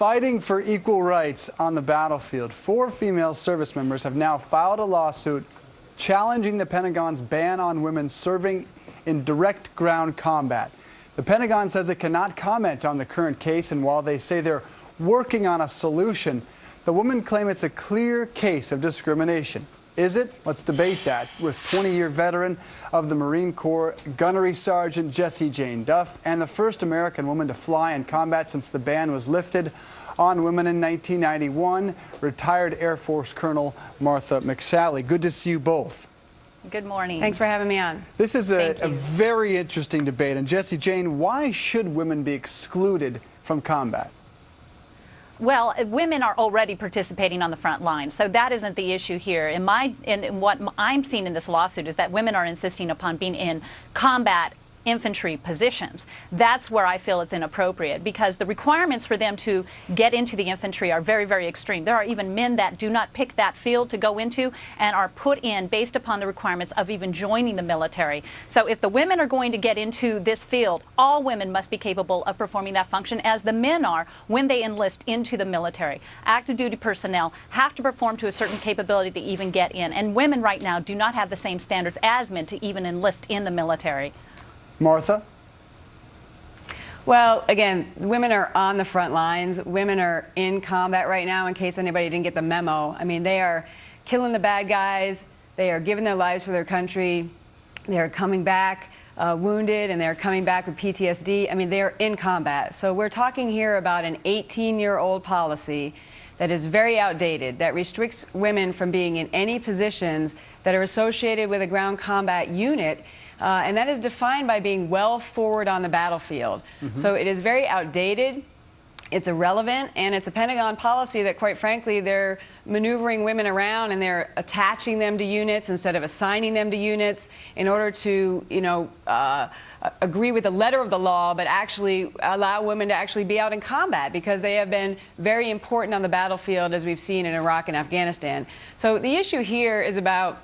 Fighting for equal rights on the battlefield, 4 female service members have now filed a lawsuit challenging the Pentagon's ban on women serving in direct ground combat. The Pentagon says it cannot comment on the current case, and while they say they're working on a solution, the women claim it's a clear case of discrimination. Is it? Let's debate that with 20-year veteran of the Marine Corps, Gunnery Sergeant Jessie Duff, and the first American woman to fly in combat since the ban was lifted on women in 1991, retired Air Force Colonel Martha McSally. Good to see you both. Good morning. Thanks for having me on. This is a very interesting debate. And Jessie Jane, why should women be excluded from combat? Well, women are already participating on the front lines, so that isn't the issue here. And what I'm seeing in this lawsuit is that women are insisting upon being in combat infantry positions. That's where I feel it's inappropriate, because the requirements for them to get into the infantry are very, very extreme. There are even men that do not pick that field to go into and are put in based upon the requirements of even joining the military. So if the women are going to get into this field, all women must be capable of performing that function as the men are when they enlist into the military. Active duty personnel have to perform to a certain capability to even get in, and women right now do not have the same standards as men to even enlist in the military. Martha? Well, again, women are on the front lines. Women are in combat right now, in case anybody didn't get the memo. I mean, they are killing the bad guys. They are giving their lives for their country. They are coming back wounded, and they're coming back with PTSD. I mean, they're in combat. So we're talking here about an 18-year-old policy that is very outdated, that restricts women from being in any positions that are associated with a ground combat unit. And that is defined by being well forward on the battlefield. So it is very outdated, it's irrelevant, and it's a Pentagon policy that, quite frankly, they're maneuvering women around and they're attaching them to units instead of assigning them to units in order to, agree with the letter of the law, but actually allow women to actually be out in combat, because they have been very important on the battlefield, as we've seen in Iraq and Afghanistan. So the issue here is about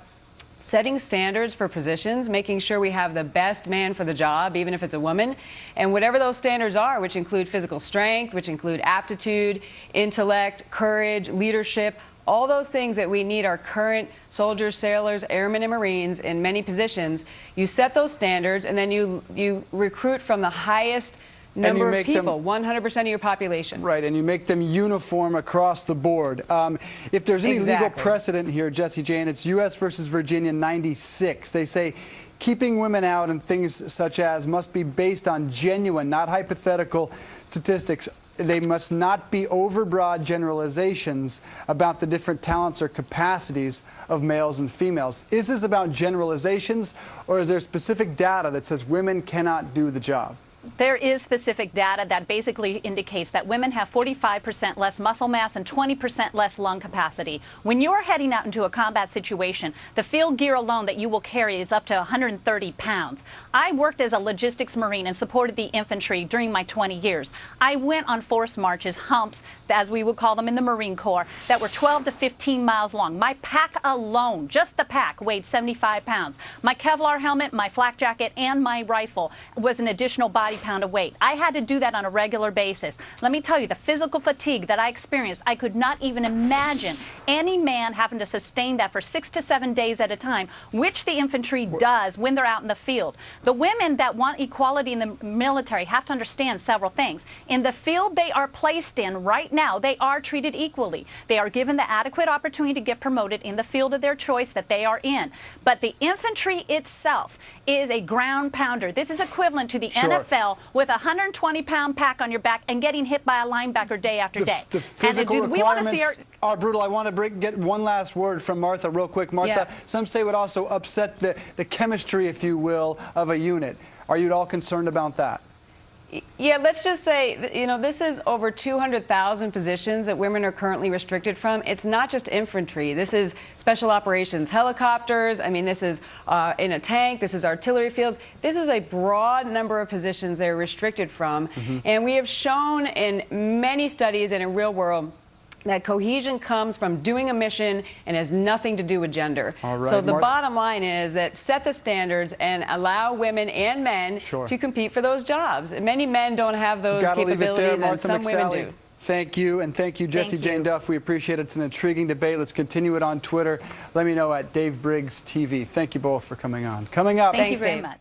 setting standards for positions, making sure we have the best man for the job, even if it's a woman, and whatever those standards are, which include physical strength, which include aptitude, intellect, courage, leadership, all those things that we need our current soldiers, sailors, airmen, and Marines in many positions. You set those standards, and then you recruit from the highest number of people, 100% of your population. Right, and you make them uniform across the board. If there's any legal precedent here, Jessie Jane, it's U.S. versus Virginia 96. They say keeping women out and things such as must be based on genuine, not hypothetical statistics. They must not be overbroad generalizations about the different talents or capacities of males and females. Is this about generalizations, or is there specific data that says women cannot do the job? There is specific data that basically indicates that women have 45% less muscle mass and 20% less lung capacity. When you're heading out into a combat situation, the field gear alone that you will carry is up to 130 pounds. I worked as a logistics Marine and supported the infantry during my 20 years. I went on force marches, humps, as we would call them in the Marine Corps, that were 12 to 15 miles long. My pack alone, just the pack, weighed 75 pounds. My Kevlar helmet, my flak jacket, and my rifle was an additional body pound of weight. I had to do that on a regular basis. Let me tell you, the physical fatigue that I experienced, I could not even imagine any man having to sustain that for 6 to 7 days at a time, which the infantry does when they're out in the field. The women that want equality in the military have to understand several things. In the field they are placed in right now, they are treated equally. They are given the adequate opportunity to get promoted in the field of their choice that they are in. But the infantry itself is a ground pounder. This is equivalent to the NFL with a 120-pound pack on your back and getting hit by a linebacker day after day. The physical requirements are brutal. I want to get one last word from Martha real quick. Martha, some say would also upset the chemistry, if you will, of a unit. Are you at all concerned about that? Yeah, let's just say, this is over 200,000 positions that women are currently restricted from. It's not just infantry. This is special operations helicopters. I mean, this is in a tank. This is artillery fields. This is a broad number of positions they're restricted from. And we have shown in many studies and in real world that cohesion comes from doing a mission and has nothing to do with gender. So the bottom line is that set the standards and allow women and men to compete for those jobs. Many men don't have those capabilities, and some women do. Thank you, and thank you, Jessie Thank Jane you. Duff. We appreciate it. It's an intriguing debate. Let's continue it on Twitter. Let me know at Dave Briggs TV. Thank you both for coming on. Coming up. Thank you Thanks, very Dave. much.